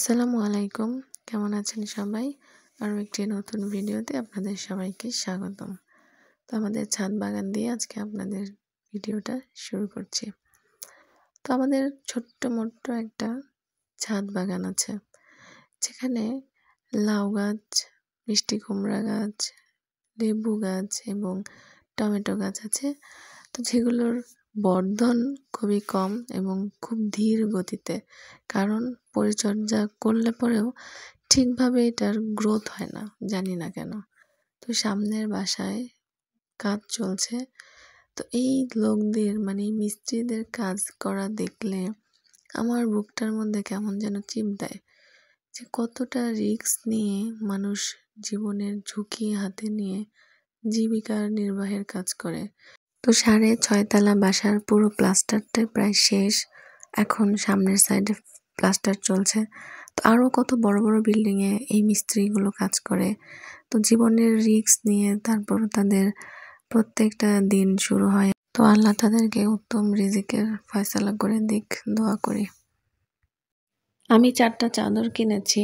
আসসালামু আলাইকুম। কেমন আছেন সবাই? আরও একটি নতুন ভিডিওতে আপনাদের সবাইকে স্বাগতম। তো আমাদের ছাদ বাগান দিয়ে আজকে আপনাদের ভিডিওটা শুরু করছি। তো আমাদের ছোট্ট মোট্ট একটা ছাদ বাগান আছে, যেখানে লাউ গাছ, মিষ্টি কুমড়া গাছ, লেবু গাছ এবং টমেটো গাছ আছে। তো যেগুলোর বর্ধন খুবই কম এবং খুব ধীর গতিতে, কারণ পরিচর্যা করলে পরেও ঠিকভাবে এটার গ্রোথ হয় না, জানি না কেন। তো সামনের বাসায় কাজ চলছে। তো এই লোকদের মানে মিস্ত্রিদের কাজ করা দেখলে আমার বুকটার মধ্যে কেমন যেন চিপ দেয়, যে কতটা রিস্ক নিয়ে মানুষ জীবনের ঝুঁকি হাতে নিয়ে জীবিকা নির্বাহের কাজ করে। তো 6.5 তলা বাসার পুরো প্লাস্টারটাই প্রায় শেষ। এখন সামনের সাইডে প্লাস্টার চলছে। তো আরও কত বড় বড় বিল্ডিংয়ে এই মিস্ত্রিগুলো কাজ করে। তো জীবনের রিস্ক নিয়ে তারপর তাদের প্রত্যেকটা দিন শুরু হয়। তো আল্লাহ তাদেরকে উত্তম রিজিকের ফয়সালা করে দিক, দোয়া করি। আমি 4টা চাদর কিনেছি।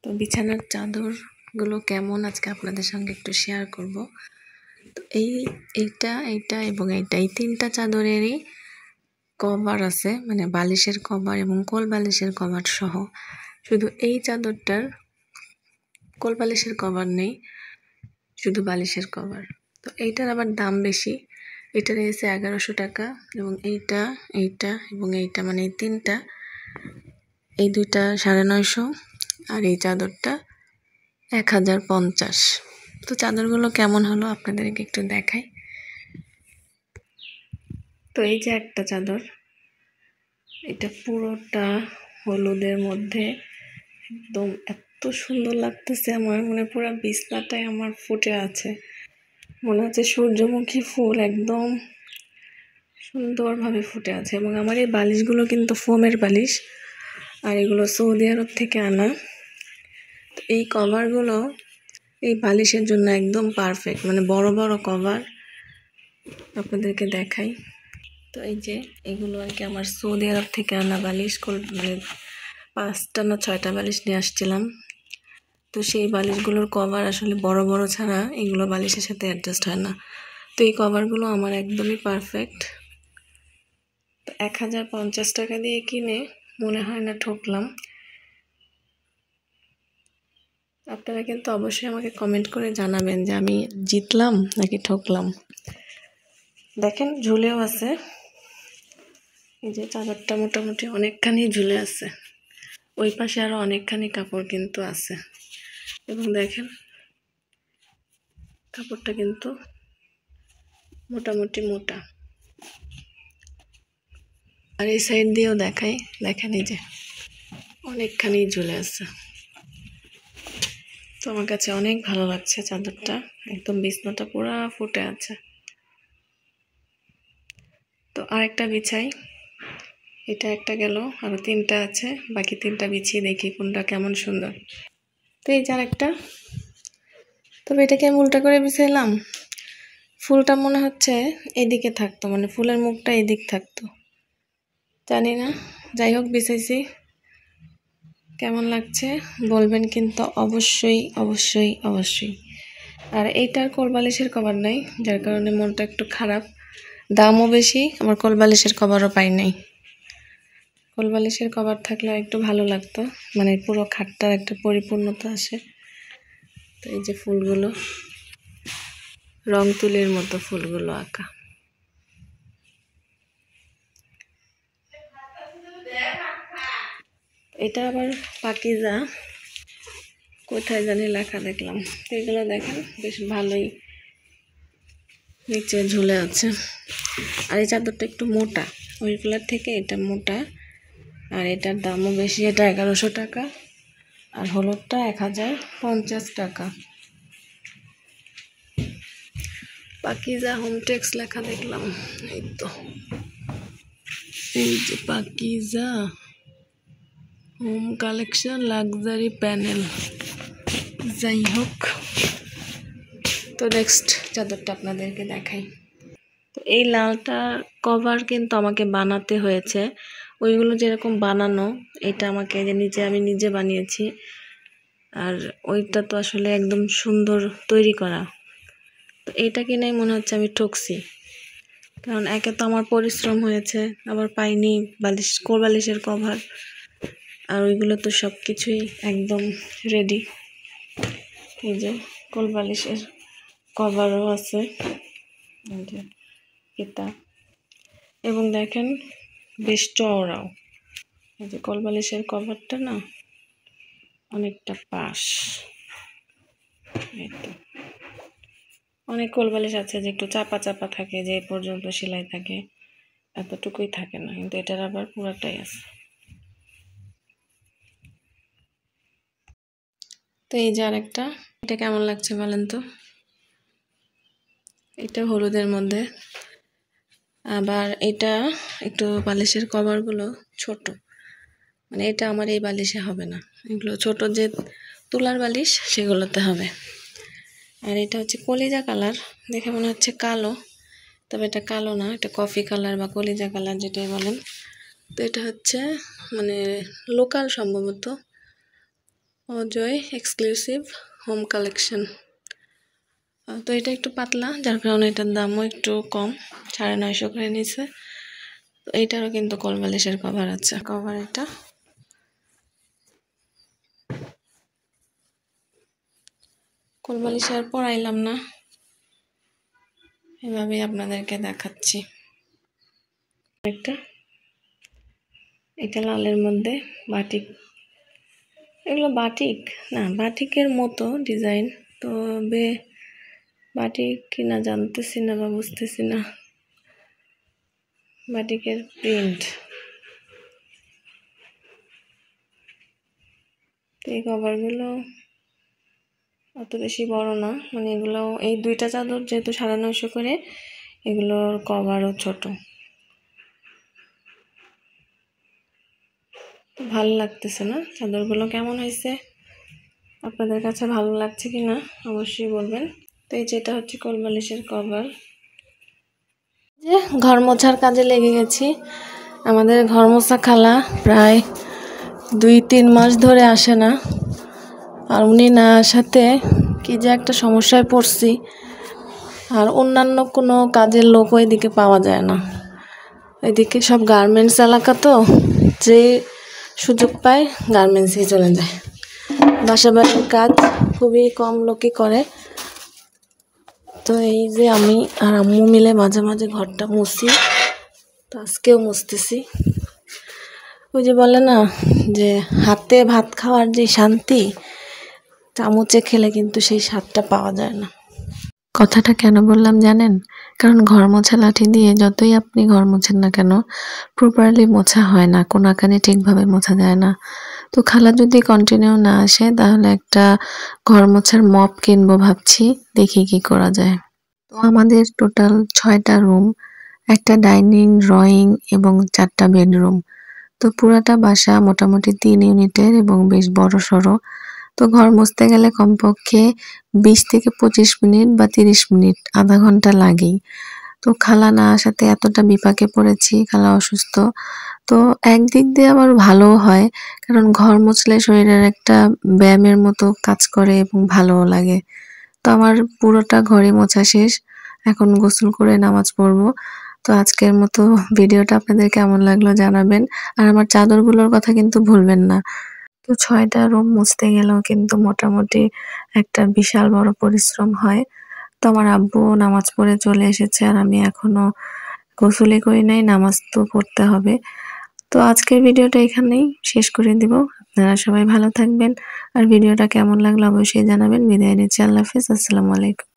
তো বিছানার চাদরগুলো কেমন আজকে আপনাদের সঙ্গে একটু শেয়ার করব। তো এইটা এবং এইটা, এই 3টা চাদরেরই কভার আছে, মানে বালিশের কভার এবং কোল বালিশের কভার সহ। শুধু এই চাদরটার কোল বালিশের কভার নেই, শুধু বালিশের কভার। তো এইটার আবার দাম বেশি, এটার এসে 1100 টাকা এবং এইটা এবং এইটা, মানে এই 3টা, এই 2টা 950 আর এই চাদরটা 1050। তো চাদরগুলো কেমন হলো আপনাদেরকে একটু দেখাই। তো এই যে একটা চাদর, এটা পুরোটা হলুদের মধ্যে, একদম এত সুন্দর লাগতেছে, আমার মনে পুরো বিছনাটাই আমার ফুটে আছে, মনে হচ্ছে সূর্যমুখী ফুল একদম সুন্দরভাবে ফুটে আছে। এবং আমার এই বালিশগুলো কিন্তু ফোমের বালিশ, আর এগুলো সৌদি আরব থেকে আনা। তো এই কভারগুলো এই বালিশের জন্য একদম পারফেক্ট, মানে বড় বড় কভার আপনাদেরকে দেখাই। তো এই যে এগুলো আর কি আমার সৌদি আরব থেকে আনা বালিশ, মানে 5টা না 6টা বালিশ নিয়ে আসছিলাম। তো সেই বালিশগুলোর কভার আসলে বড় বড় ছাড়া এগুলো বালিশের সাথে অ্যাডজাস্ট হয় না। তো এই কভারগুলো আমার একদমই পারফেক্ট। তো 1050 টাকা দিয়ে কিনে মনে হয় না ঠকলাম। আপনারা কিন্তু অবশ্যই আমাকে কমেন্ট করে জানাবেন যে আমি জিতলাম নাকি ঠকলাম। দেখেন ঝুলেও আছে, এই যে চাদরটা মোটামুটি অনেকখানি ঝুলে আছে, ওই পাশে আরও অনেকখানি কাপড় কিন্তু আছে। এবং দেখেন কাপড়টা কিন্তু মোটামুটি মোটা। আর এই সাইড দিয়েও দেখাই, দেখেন এই যে অনেকখানি ঝুলে আছে। তো আমার কাছে অনেক ভালো লাগছে চাদরটা, একদম বিছনাটা পুরা ফুটে আছে। তো আরেকটা বিছাই, এটা একটা গেল, আরো 3টা আছে, বাকি 3টা বিছিয়ে দেখি কোনটা কেমন সুন্দর। তো এই যে আরেকটা, তবে এটাকে আমি উল্টা করে বিছাইলাম, ফুলটা মনে হচ্ছে এদিকে থাকতো, মানে ফুলের মুখটা এদিক থাকতো, জানি না। যাই হোক, বিছাইছি, কেমন লাগছে বলবেন কিন্তু অবশ্যই অবশ্যই অবশ্যই। আর এইটার কোল বালিশের কভার নাই, যার কারণে মনটা একটু খারাপ। দামও বেশি, আমার কোল বালিশের কভারও পাই নাই। কোল বালিশের কভার থাকলে একটু ভালো লাগতো, মানে পুরো খাটটার একটা পরিপূর্ণতা আসে। তো এই যে ফুলগুলো, রং তুলির মতো ফুলগুলো আঁকা। এটা আবার পাকিজা, কোথায় জানি লেখা দেখলাম। এগুলো দেখেন বেশ ভালোই নিচে ঝুলে আছে। আর এই চাদরটা একটু মোটা, ওইগুলোর থেকে এটা মোটা, আর এটার দামও বেশি, এটা 1100 টাকা, আর হলুদটা 1050 টাকা। পাকিজা হোমটেক্স লেখা দেখলাম, এই তো এই যে Pakiza home collection luxury panel. যাই হোক, তো নেক্সট চাদরটা আপনাদেরকে দেখাই। তো এই লালটা কভার কিন্তু আমাকে বানাতে হয়েছে ওইগুলো যেরকম বানানো, এটা আমাকে যে আমি নিজে বানিয়েছি। আর ওইটা তো আসলে একদম সুন্দর তৈরি করা। তো এটা কিনেই মনে হচ্ছে আমি ঠকছি, কারণ একে তো আমার পরিশ্রম হয়েছে, আবার পাইনি কোল বালিশের কভার, আর ওইগুলো তো সব কিছুই একদম রেডি। এই যে কোল বালিশের কভারও আছে, এই যে এটা, এবং দেখেন বেশ চওড়াও। এই যে কোল বালিশের কভারটা না অনেকটা পাশ। এই তো অনেক কোল বালিশ আছে যে একটু চাপা চাপা থাকে, যে পর্যন্ত সেলাই থাকে, এতটুকুই থাকে না, কিন্তু এটার আবার পুরাটাই আছে। তো এই যে আরেকটা, এটা কেমন লাগছে বলেন তো? এটা হলুদের মধ্যে, আবার এটা একটু বালিশের কভারগুলো ছোট, মানে এটা আমার এই বালিশে হবে না, এগুলো ছোট যে তুলার বালিশ সেগুলোতে হবে। আর এটা হচ্ছে কলিজা কালার, দেখে মনে হচ্ছে কালো, তবে এটা কালো না, এটা কফি কালার বা কলিজা কালার যেটাই বলেন। তো এটা হচ্ছে মানে লোকাল, সম্ভবত অজয় এক্সক্লুসিভ হোম কালেকশন। তো এটা একটু পাতলা, যার কারণে এটার দামও একটু কম, 950 করে নিয়েছে। তো এইটারও কিন্তু কোল বালিশের কভার আছে, কভার এটা। কোল বালিশ আর পরাইলাম না, এভাবেই আপনাদেরকে দেখাচ্ছি। একটা, এটা লালের মধ্যে বাটিক, এগুলো বাটিক না, বাটিকের মতো ডিজাইন, তবে বাটিক কিনা জানতেছি না বা বুঝতেছি না। বাটিকের প্রিন্ট, এই কভারগুলো অত বেশি বড় না, মানে এগুলো এই দুইটা চাদর যেহেতু 950 করে, এগুলোর কভারও ছোট। ভালো লাগতেছে না চাদরগুলো, কেমন হয়েছে আপনাদের কাছে, ভালো লাগছে কি না অবশ্যই বলবেন। তো এই যেটা হচ্ছে কোল বালিশের কভার। যে ঘর মোছার কাজে লেগে গেছি, আমাদের ঘর মোছা খালা প্রায় 2-3 মাস ধরে আসে না, আর উনি না আসাতে কি যে একটা সমস্যায় পড়ছি। আর অন্যান্য কোনো কাজের লোক ওইদিকে পাওয়া যায় না, এদিকে সব গার্মেন্টস এলাকা, তো যে সুযোগ পায় গার্মেন্টসে চলে যায়। বাসা বাড়ির কাজ খুবই কম লোকই করে। তো এই যে আমি আর আম্মু মিলে মাঝে মাঝে ঘরটা মুছি, তো আজকেও মুছতেছি। ওই যে বলে না যে হাতে ভাত খাওয়ার যে শান্তি, চামচে খেলে কিন্তু সেই স্বাদটা পাওয়া যায় না। কথাটা কেন বললাম জানেন? কারণ ঘর মোছা লাঠি দিয়ে যতই আপনি ঘর মোছেন না কেন, প্রপারলি মোছা হয় না, কোনাকানি ঠিকভাবে মোছা যায় না। তো খালা যদি কন্টিনিউ না আসে, তাহলে একটা ঘর মোছার মপ কিনবো ভাবছি, দেখি কি করা যায়। তো আমাদের টোটাল 6টা রুম, একটা ডাইনিং, ড্রয়িং এবং 4টা বেডরুম। তো পুরাটা বাসা মোটামুটি 3 ইউনিটের এবং বেশ বড় সড়ো। তো ঘর মুছতে গেলে কমপক্ষে 20 থেকে 25 মিনিট বা 30 মিনিট, আধা ঘন্টা লাগেই। তো খালা না আসাতে এতটা বিপাকে পড়েছি, খালা অসুস্থ। তো একদিক দিয়ে আবার ভালোও হয়, কারণ ঘর মুছলে শরীরের একটা ব্যায়ামের মতো কাজ করে এবং ভালোও লাগে। তো আমার পুরোটা ঘরে মোছা শেষ, এখন গোসল করে নামাজ পড়বো। তো আজকের মতো ভিডিওটা আপনাদের কেমন লাগলো জানাবেন, আর আমার চাদরগুলোর কথা কিন্তু ভুলবেন না। তো 6টা রুম মুছতে গেলেও কিন্তু মোটামুটি একটা বিশাল বড় পরিশ্রম হয়। তো আমার আব্বু নামাজ পড়ে চলে এসেছে, আর আমি এখনো গোসলই করি নাই, নামাজ তো পড়তে হবে। তো আজকের ভিডিওটা এখানেই শেষ করে দিব। আপনারা সবাই ভালো থাকবেন, আর ভিডিওটা কেমন লাগলো অবশ্যই জানাবেন। বিদায় নিচ্ছি, আল্লাহ হাফেজ, আসসালামু আলাইকুম।